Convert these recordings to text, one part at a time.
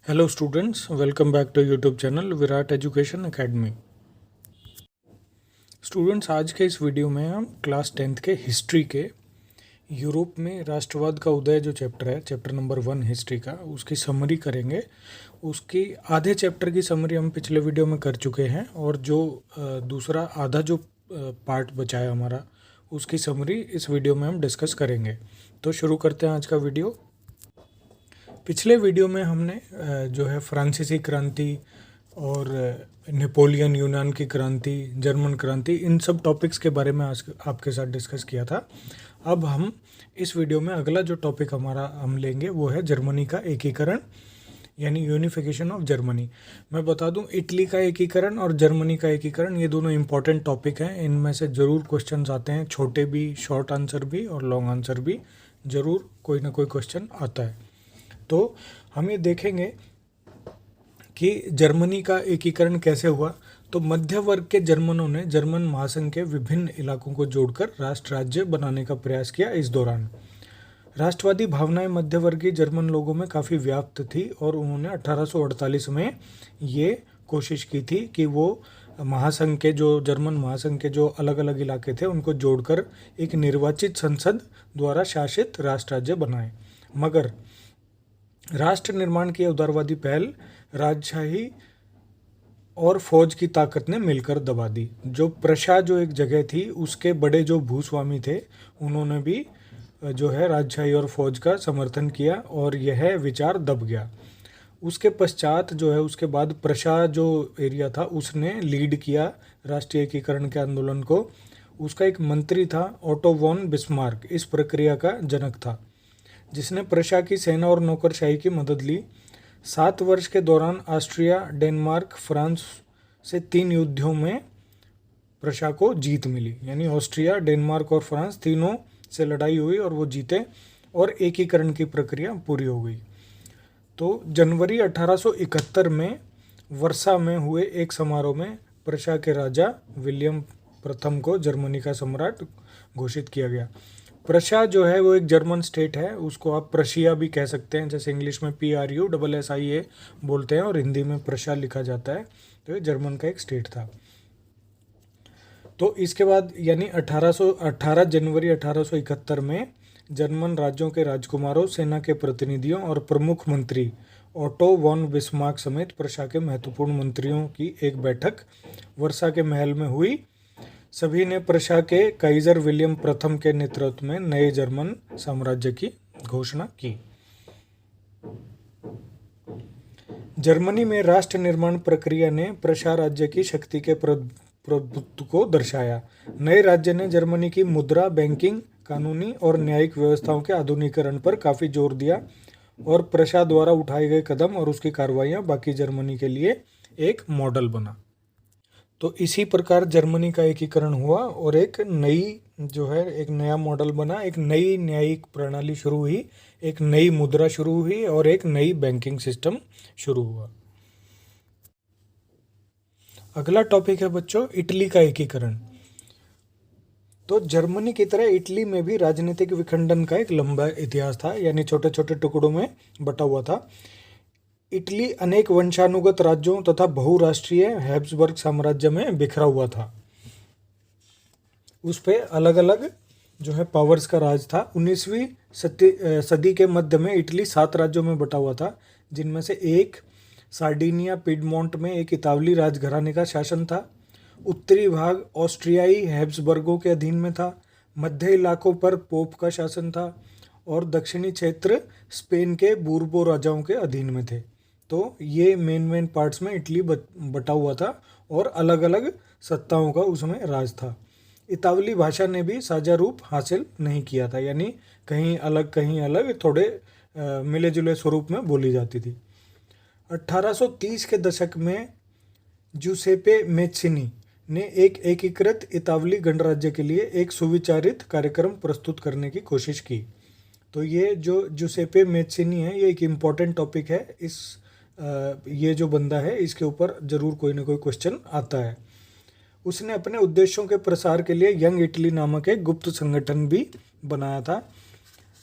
Hello students, welcome back to YouTube channel Virat education academy. Students, आज के इस video में हम क्लास 10th के हिस्ट्री के यूरोप में राष्ट्रवाद का उदय जो चैप्टर है, चैप्टर नंबर 1 हिस्ट्री का, उसकी समरी करेंगे। उसकी आधे चैप्टर की समरी हम पिछले वीडियो में कर चुके हैं और जो दूसरा आधा जो पार्ट बचा है हमारा, उसकी समरी इस वीडियो में हम डिस्कस करेंगे। तो शुरू करते हैं आज का वीडियो। पिछले वीडियो में हमने जो है फ्रांसीसी क्रांति और नेपोलियन यूनान की क्रांति, जर्मन क्रांति, इन सब टॉपिक्स के बारे में आज आपके साथ डिस्कस किया था। अब हम इस वीडियो में अगला जो टॉपिक हमारा हम लेंगे वो है जर्मनी का एकीकरण, यानी यूनिफिकेशन ऑफ जर्मनी। मैं बता दूं, इटली का एकीकरण और जर्मनी का एकीकरण ये दोनों इंपॉर्टेंट टॉपिक हैं। इनमें से ज़रूर क्वेश्चंस आते हैं, छोटे भी, शॉर्ट आंसर भी और लॉन्ग आंसर भी, ज़रूर कोई ना कोई क्वेश्चन आता है। तो हम ये देखेंगे कि जर्मनी का एकीकरण कैसे हुआ। तो मध्य वर्ग के जर्मनों ने जर्मन महासंघ के विभिन्न इलाकों को जोड़कर राष्ट्र राज्य बनाने का प्रयास किया। इस दौरान राष्ट्रवादी भावनाएं मध्यवर्गीय जर्मन लोगों में काफ़ी व्याप्त थी और उन्होंने 1848 में ये कोशिश की थी कि वो महासंघ के जो जर्मन महासंघ के जो अलग अलग इलाके थे उनको जोड़कर एक निर्वाचित संसद द्वारा शासित राष्ट्र राज्य बनाए। मगर राष्ट्र निर्माण की उदारवादी पहल राजशाही और फौज की ताकत ने मिलकर दबा दी। जो प्रशा जो एक जगह थी, उसके बड़े जो भूस्वामी थे, उन्होंने भी जो है राजशाही और फौज का समर्थन किया और यह विचार दब गया। उसके पश्चात जो है, उसके बाद प्रशा जो एरिया था उसने लीड किया राष्ट्रीय एकीकरण के आंदोलन को। उसका एक मंत्री था ओटो वॉन बिस्मार्क, इस प्रक्रिया का जनक था, जिसने प्रशा की सेना और नौकरशाही की मदद ली। 7 वर्ष के दौरान ऑस्ट्रिया, डेनमार्क, फ्रांस से 3 युद्धों में प्रशा को जीत मिली। यानी ऑस्ट्रिया, डेनमार्क और फ्रांस तीनों से लड़ाई हुई और वो जीते और एकीकरण की प्रक्रिया पूरी हो गई। तो जनवरी 1871 में वर्सा में हुए एक समारोह में प्रशा के राजा विलियम प्रथम को जर्मनी का सम्राट घोषित किया गया। प्रशा जो है वो एक जर्मन स्टेट है, उसको आप प्रशिया भी कह सकते हैं, जैसे इंग्लिश में PRUSSIA बोलते हैं और हिंदी में प्रशा लिखा जाता है। तो ये जर्मन का एक स्टेट था। तो इसके बाद यानी 18 जनवरी 1871 में जर्मन राज्यों के राजकुमारों, सेना के प्रतिनिधियों और प्रमुख मंत्री ओटो वॉन बिस्मार्क समेत प्रशा के महत्वपूर्ण मंत्रियों की एक बैठक वर्सा के महल में हुई। सभी ने प्रशा के काइजर विलियम प्रथम के नेतृत्व में नए जर्मन साम्राज्य की घोषणा की। जर्मनी में राष्ट्र निर्माण प्रक्रिया ने प्रशा राज्य की शक्ति के प्रभुत्व को दर्शाया। नए राज्य ने जर्मनी की मुद्रा, बैंकिंग, कानूनी और न्यायिक व्यवस्थाओं के आधुनिकीकरण पर काफ़ी जोर दिया और प्रशा द्वारा उठाए गए कदम और उसकी कार्रवाइयाँ बाकी जर्मनी के लिए एक मॉडल बना। तो इसी प्रकार जर्मनी का एकीकरण हुआ और एक नई जो है एक नया मॉडल बना, एक नई न्यायिक प्रणाली शुरू हुई, एक नई मुद्रा शुरू हुई और एक नई बैंकिंग सिस्टम शुरू हुआ। अगला टॉपिक है बच्चों इटली का एकीकरण। तो जर्मनी की तरह इटली में भी राजनीतिक विखंडन का एक लंबा इतिहास था, यानी छोटे छोटे टुकड़ों में बटा हुआ था। इटली अनेक वंशानुगत राज्यों तथा बहुराष्ट्रीय हैब्सबर्ग साम्राज्य में बिखरा हुआ था। उस पे अलग अलग जो है पावर्स का राज था। 19वीं सदी के मध्य में इटली 7 राज्यों में बटा हुआ था, जिनमें से एक सार्डिनिया पिडमोंट में एक इतावली राजघराने का शासन था। उत्तरी भाग ऑस्ट्रियाई हैब्सबर्गों के अधीन में था। मध्य इलाकों पर पोप का शासन था और दक्षिणी क्षेत्र स्पेन के बूर्बो राजाओं के अधीन में थे। तो ये मेन पार्ट्स में इटली बटा हुआ था और अलग अलग सत्ताओं का उसमें राज था। इतावली भाषा ने भी साझा रूप हासिल नहीं किया था, यानी कहीं अलग थोड़े मिले जुले स्वरूप में बोली जाती थी। 1830 के दशक में जूसेपे मेच्चिनी ने एक एकीकृत इतावली गणराज्य के लिए एक सुविचारित कार्यक्रम प्रस्तुत करने की कोशिश की। तो ये जो जूसेपे मेच्चिनी है, ये एक इम्पॉर्टेंट टॉपिक है। ये जो बंदा है इसके ऊपर ज़रूर कोई ना कोई क्वेश्चन आता है। उसने अपने उद्देश्यों के प्रसार के लिए यंग इटली नामक एक गुप्त संगठन भी बनाया था।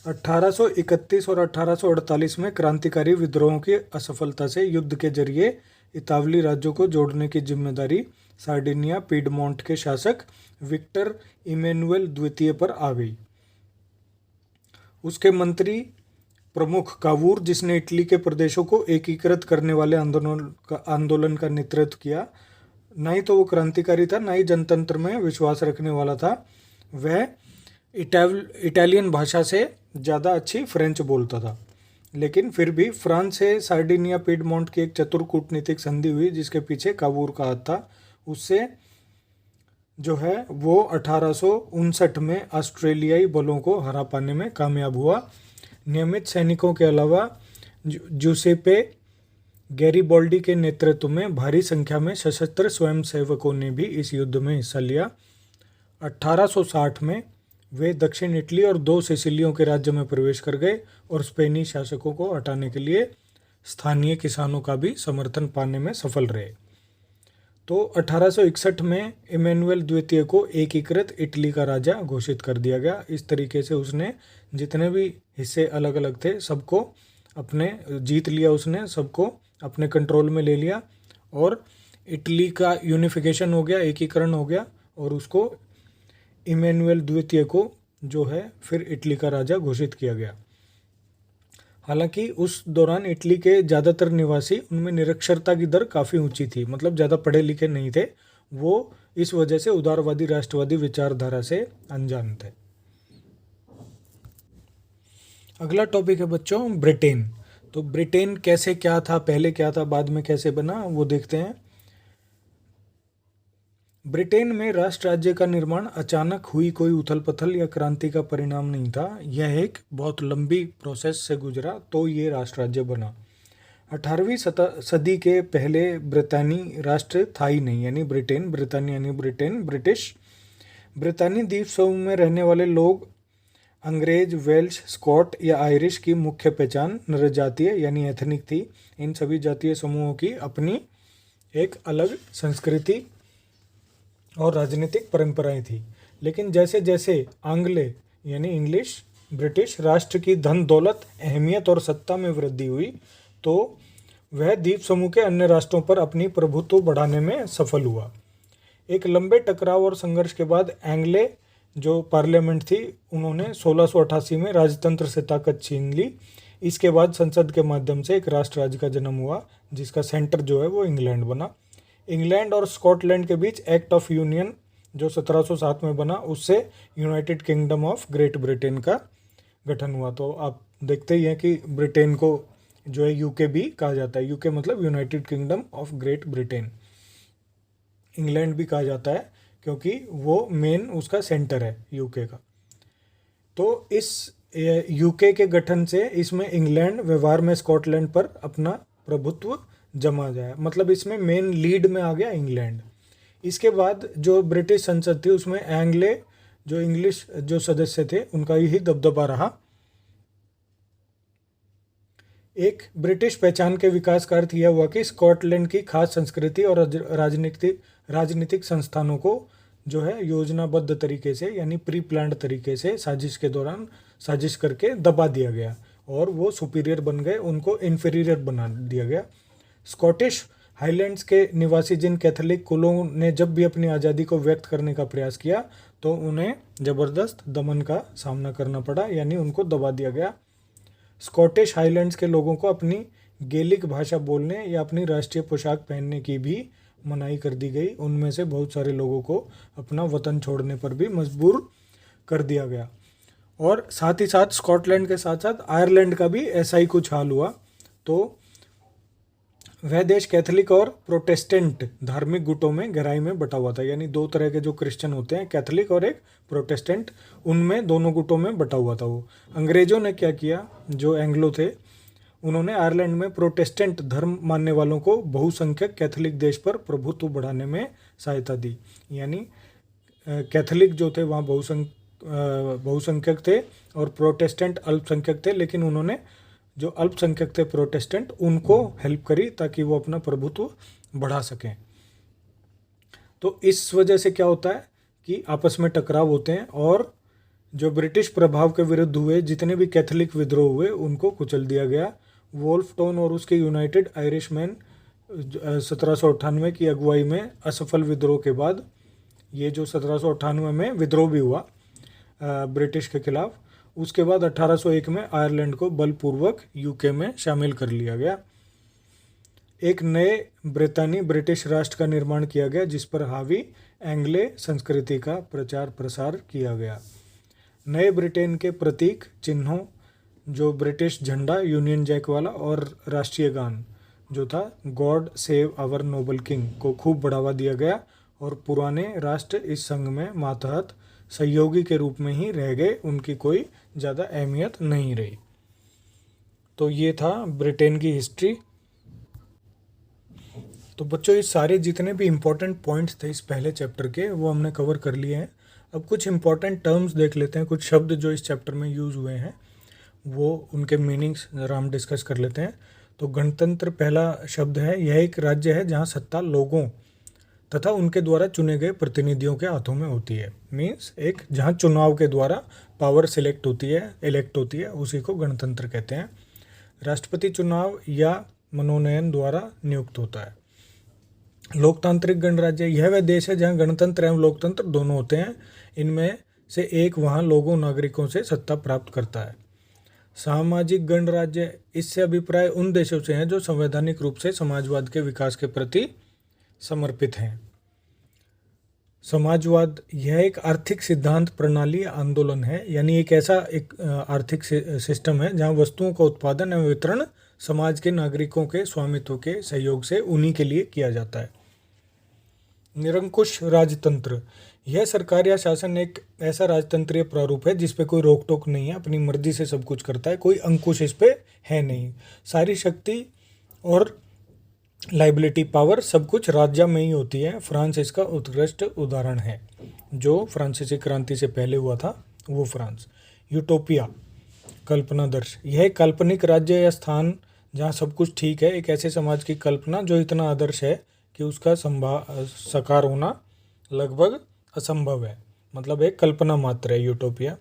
1831 और 1848 में क्रांतिकारी विद्रोहों की असफलता से युद्ध के जरिए इतावली राज्यों को जोड़ने की जिम्मेदारी सार्डिनिया पीडमोंट के शासक विक्टर इमैनुएल द्वितीय पर आ गई। उसके मंत्री प्रमुख कावूर, जिसने इटली के प्रदेशों को एकीकृत करने वाले आंदोलन का नेतृत्व किया, ना ही तो वो क्रांतिकारी था, ना ही जनतंत्र में विश्वास रखने वाला था। वह इटालियन भाषा से ज़्यादा अच्छी फ्रेंच बोलता था। लेकिन फिर भी फ्रांस से सार्डिनिया पीडमोंट की एक चतुर कूटनीतिक संधि हुई, जिसके पीछे कावूर का हाथ था। उससे जो है वो 1859 में ऑस्ट्रेलियाई बलों को हरा पाने में कामयाब हुआ। नियमित सैनिकों के अलावा जूसेपे गैरिबोल्डी के नेतृत्व में भारी संख्या में सशस्त्र स्वयंसेवकों ने भी इस युद्ध में हिस्सा लिया। 1860 में वे दक्षिण इटली और 2 सिसिलियों के राज्य में प्रवेश कर गए और स्पेनी शासकों को हटाने के लिए स्थानीय किसानों का भी समर्थन पाने में सफल रहे। तो 1861 में इमैनुएल द्वितीय को एकीकृत इटली का राजा घोषित कर दिया गया। इस तरीके से उसने जितने भी हिस्से अलग अलग थे सबको अपने जीत लिया, उसने सबको अपने कंट्रोल में ले लिया और इटली का यूनिफिकेशन हो गया, एकीकरण हो गया और उसको इमैनुएल द्वितीय को जो है फिर इटली का राजा घोषित किया गया। हालांकि उस दौरान इटली के ज़्यादातर निवासी, उनमें निरक्षरता की दर काफ़ी ऊंची थी, मतलब ज़्यादा पढ़े लिखे नहीं थे वो, इस वजह से उदारवादी राष्ट्रवादी विचारधारा से अनजान थे। अगला टॉपिक है बच्चों ब्रिटेन। तो ब्रिटेन कैसे क्या था, पहले क्या था, बाद में कैसे बना, वो देखते हैं। ब्रिटेन में राष्ट्र राज्य का निर्माण अचानक हुई कोई उथल पुथल या क्रांति का परिणाम नहीं था। यह एक बहुत लंबी प्रोसेस से गुजरा तो ये राष्ट्र राज्य बना। 18वीं सदी के पहले ब्रितानी राष्ट्र था ही नहीं, यानी ब्रिटेन, ब्रितानी यानी ब्रिटेन, ब्रिटिश। ब्रितानी द्वीप समूह में रहने वाले लोग अंग्रेज, वेल्श, स्कॉट या आयरिश की मुख्य पहचान नरजातीय यानी एथनिक थी। इन सभी जातीय समूहों की अपनी एक अलग संस्कृति और राजनीतिक परंपराएं थी। लेकिन जैसे जैसे आंग्ले यानी इंग्लिश, ब्रिटिश राष्ट्र की धन दौलत, अहमियत और सत्ता में वृद्धि हुई तो वह द्वीप समूह के अन्य राष्ट्रों पर अपनी प्रभुत्व बढ़ाने में सफल हुआ। एक लंबे टकराव और संघर्ष के बाद एंग्ले जो पार्लियामेंट थी, उन्होंने 1688 में राजतंत्र से ताकत छीन ली। इसके बाद संसद के माध्यम से एक राष्ट्र राज्य का जन्म हुआ, जिसका सेंटर जो है वो इंग्लैंड बना। इंग्लैंड और स्कॉटलैंड के बीच एक्ट ऑफ यूनियन जो 1707 में बना, उससे United kingdom of great Britain का गठन हुआ। तो आप देखते ही हैं कि ब्रिटेन को जो है यूके भी कहा जाता है। यूके मतलब United kingdom of great Britain. England भी कहा जाता है क्योंकि वो मेन उसका सेंटर है यूके का। तो इस यूके के गठन से इसमें इंग्लैंड व्यवहार में स्कॉटलैंड पर अपना प्रभुत्व जमा जाए, मतलब इसमें मेन लीड में आ गया इंग्लैंड। इसके बाद जो ब्रिटिश संसद थी उसमें एंग्ले जो इंग्लिश जो सदस्य थे उनका यही दबदबा रहा। एक ब्रिटिश पहचान के विकास का अर्थ यह हुआ कि स्कॉटलैंड की खास संस्कृति और राजनीतिक संस्थानों को जो है योजनाबद्ध तरीके से यानी प्री प्लान्ड तरीके से साजिश के दौरान साजिश करके दबा दिया गया और वो सुपीरियर बन गए, उनको इन्फीरियर बना दिया गया। स्कॉटिश हाईलैंड्स के निवासी जिन कैथोलिक कुलों ने जब भी अपनी आज़ादी को व्यक्त करने का प्रयास किया तो उन्हें ज़बरदस्त दमन का सामना करना पड़ा, यानी उनको दबा दिया गया। स्कॉटिश हाईलैंड्स के लोगों को अपनी गेलिक भाषा बोलने या अपनी राष्ट्रीय पोशाक पहनने की भी मनाही कर दी गई। उनमें से बहुत सारे लोगों को अपना वतन छोड़ने पर भी मजबूर कर दिया गया। और साथ ही साथ स्कॉटलैंड के साथ साथ आयरलैंड का भी ऐसा ही कुछ हाल हुआ। तो वह देश कैथोलिक और प्रोटेस्टेंट धार्मिक गुटों में गहराई में बटा हुआ था, यानी दो तरह के जो क्रिश्चियन होते हैं, कैथोलिक और एक प्रोटेस्टेंट, उनमें दोनों गुटों में बटा हुआ था वो। अंग्रेजों ने क्या किया, जो एंग्लो थे, उन्होंने आयरलैंड में प्रोटेस्टेंट धर्म मानने वालों को बहुसंख्यक कैथोलिक देश पर प्रभुत्व बढ़ाने में सहायता दी। यानी कैथोलिक जो थे वहाँ बहुसंख्यक थे और प्रोटेस्टेंट अल्पसंख्यक थे, लेकिन उन्होंने जो अल्पसंख्यक थे प्रोटेस्टेंट उनको हेल्प करी ताकि वो अपना प्रभुत्व बढ़ा सकें। तो इस वजह से क्या होता है कि आपस में टकराव होते हैं और जो ब्रिटिश प्रभाव के विरुद्ध हुए जितने भी कैथोलिक विद्रोह हुए उनको कुचल दिया गया। वोल्फ टाउन और उसके यूनाइटेड आयरिशमैन 1798 की अगुवाई में असफल विद्रोह के बाद, ये जो 1798 में विद्रोह भी हुआ ब्रिटिश के खिलाफ, उसके बाद 1801 में आयरलैंड को बलपूर्वक यूके में शामिल कर लिया गया। एक नए ब्रिटिश राष्ट्र का निर्माण किया गया जिस पर हावी एंग्ले संस्कृति का प्रचार प्रसार किया गया। नए ब्रिटेन के प्रतीक चिन्हों, जो ब्रिटिश झंडा यूनियन जैक वाला और राष्ट्रीय गान जो था God save our noble king को खूब बढ़ावा दिया गया, और पुराने राष्ट्र इस संघ में मातहत सहयोगी के रूप में ही रह गए, उनकी कोई ज़्यादा अहमियत नहीं रही। तो ये था ब्रिटेन की हिस्ट्री। तो बच्चों ये सारे जितने भी इम्पोर्टेंट पॉइंट्स थे इस पहले चैप्टर के वो हमने कवर कर लिए हैं। अब कुछ इम्पोर्टेंट टर्म्स देख लेते हैं, कुछ शब्द जो इस चैप्टर में यूज़ हुए हैं वो उनके मीनिंग्स ज़रा हम डिस्कस कर लेते हैं। तो गणतंत्र पहला शब्द है। यह एक राज्य है जहाँ सत्ता लोगों तथा उनके द्वारा चुने गए प्रतिनिधियों के हाथों में होती है। मीन्स एक जहाँ चुनाव के द्वारा पावर इलेक्ट होती है उसी को गणतंत्र कहते हैं। राष्ट्रपति चुनाव या मनोनयन द्वारा नियुक्त होता है। लोकतांत्रिक गणराज्य, यह वह देश है जहाँ गणतंत्र एवं लोकतंत्र दोनों होते हैं। इनमें से एक वहाँ लोगों नागरिकों से सत्ता प्राप्त करता है। सामाजिक गणराज्य, इससे अभिप्राय उन देशों से हैं जो संवैधानिक रूप से समाजवाद के विकास के प्रति समर्पित हैं। समाजवाद यह एक आर्थिक सिद्धांत प्रणाली आंदोलन है, यानी एक ऐसा एक आर्थिक सिस्टम है जहां वस्तुओं का उत्पादन एवं वितरण समाज के नागरिकों के स्वामित्व के सहयोग से उन्हीं के लिए किया जाता है। निरंकुश राजतंत्र, यह सरकार या शासन एक ऐसा राजतंत्रीय प्रारूप है जिस पे कोई रोक टोक नहीं है, अपनी मर्जी से सब कुछ करता है, कोई अंकुश इस पे है नहीं। सारी शक्ति और लाइबिलिटी पावर सब कुछ राज्य में ही होती है। फ्रांस इसका उत्कृष्ट उदाहरण है, जो फ्रांसीसी क्रांति से पहले हुआ था वो फ्रांस। यूटोपिया, कल्पनादर्श, यह एक काल्पनिक राज्य या स्थान जहाँ सब कुछ ठीक है, एक ऐसे समाज की कल्पना जो इतना आदर्श है कि उसका साकार होना लगभग असंभव है, मतलब एक कल्पना मात्र है यूटोपिया।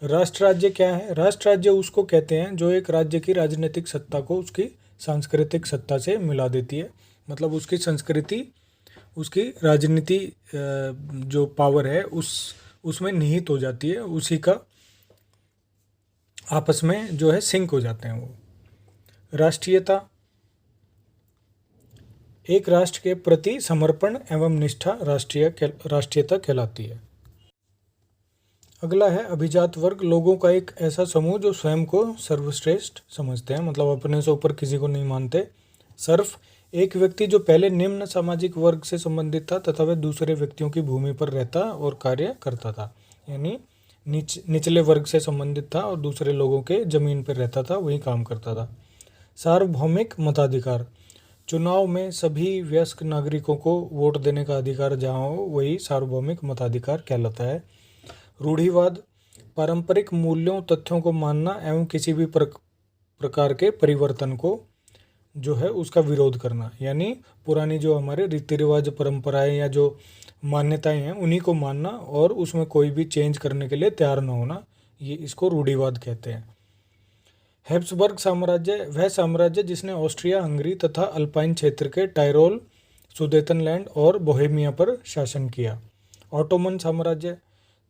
राष्ट्र राज्य क्या है? राष्ट्र राज्य उसको कहते हैं जो एक राज्य की राजनीतिक सत्ता को उसकी सांस्कृतिक सत्ता से मिला देती है, मतलब उसकी संस्कृति उसकी राजनीति जो पावर है उसमें निहित हो जाती है, उसी का आपस में जो है सिंक हो जाते हैं वो। राष्ट्रीयता, एक राष्ट्र के प्रति समर्पण एवं निष्ठा राष्ट्रीयता कहलाती है। अगला है अभिजात वर्ग, लोगों का एक ऐसा समूह जो स्वयं को सर्वश्रेष्ठ समझते हैं, मतलब अपने से ऊपर किसी को नहीं मानते। सर्फ, एक व्यक्ति जो पहले निम्न सामाजिक वर्ग से संबंधित था तथा वह दूसरे व्यक्तियों की भूमि पर रहता और कार्य करता था, यानी निचले वर्ग से संबंधित था और दूसरे लोगों के जमीन पर रहता था, वही काम करता था। सार्वभौमिक मताधिकार, चुनाव में सभी वयस्क नागरिकों को वोट देने का अधिकार जहाँ हो वही सार्वभौमिक मताधिकार कहलाता है। रूढ़िवाद, पारंपरिक मूल्यों तथ्यों को मानना एवं किसी भी प्रकार के परिवर्तन को जो है उसका विरोध करना, यानी पुरानी जो हमारे रीति रिवाज परंपराएं या जो मान्यताएं हैं उन्हीं को मानना और उसमें कोई भी चेंज करने के लिए तैयार न होना, ये इसको रूढ़िवाद कहते हैं। हैब्सबर्ग साम्राज्य, वह साम्राज्य जिसने ऑस्ट्रिया हंगरी तथा अल्पाइन क्षेत्र के टायरोल, सुदेतनलैंड और बोहेमिया पर शासन किया। ऑटोमन साम्राज्य,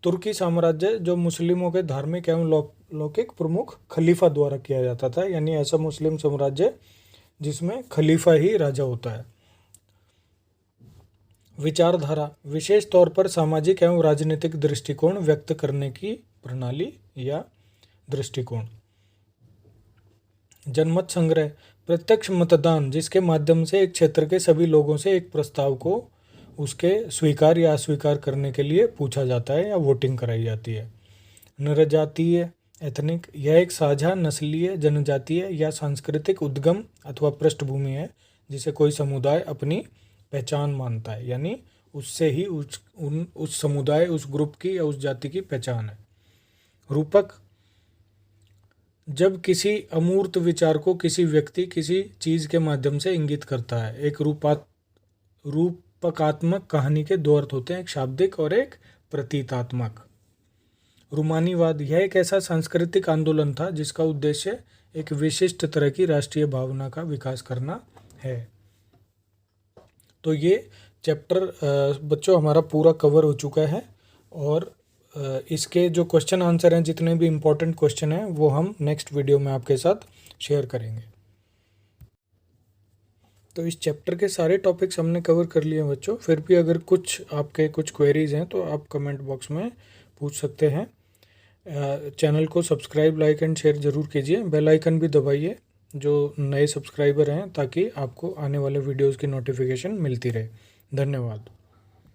तुर्की साम्राज्य जो मुस्लिमों के धार्मिक एवं लौकिक प्रमुख खलीफा द्वारा किया जाता था, यानी ऐसा मुस्लिम साम्राज्य जिसमें खलीफा ही राजा होता है। विचारधारा, विशेष तौर पर सामाजिक एवं राजनीतिक दृष्टिकोण व्यक्त करने की प्रणाली या दृष्टिकोण। जनमत संग्रह, प्रत्यक्ष मतदान जिसके माध्यम से एक क्षेत्र के सभी लोगों से एक प्रस्ताव को उसके स्वीकार या अस्वीकार करने के लिए पूछा जाता है या वोटिंग कराई जाती है। नरजातीय एथनिक, यह एक साझा नस्लीय, जनजातीय या सांस्कृतिक उद्गम अथवा पृष्ठभूमि है जिसे कोई समुदाय अपनी पहचान मानता है, यानी उससे ही उस समुदाय, उस ग्रुप की या उस जाति की पहचान है। रूपक, जब किसी अमूर्त विचार को किसी व्यक्ति किसी चीज के माध्यम से इंगित करता है। एक रूपकात्मक कहानी के दो अर्थ होते हैं, एक शाब्दिक और एक प्रतीतात्मक। रूमानीवाद यह एक ऐसा सांस्कृतिक आंदोलन था जिसका उद्देश्य एक विशिष्ट तरह की राष्ट्रीय भावना का विकास करना है। तो ये चैप्टर बच्चों हमारा पूरा कवर हो चुका है, और इसके जो क्वेश्चन आंसर हैं, जितने भी इम्पोर्टेंट क्वेश्चन हैं, वो हम नेक्स्ट वीडियो में आपके साथ शेयर करेंगे। तो इस चैप्टर के सारे टॉपिक्स हमने कवर कर लिए हैं बच्चों। फिर भी अगर आपके कुछ क्वेरीज हैं तो आप कमेंट बॉक्स में पूछ सकते हैं। चैनल को सब्सक्राइब, लाइक एंड शेयर ज़रूर कीजिए। बेल आइकन भी दबाइए जो नए सब्सक्राइबर हैं, ताकि आपको आने वाले वीडियोज़ की नोटिफिकेशन मिलती रहे। धन्यवाद।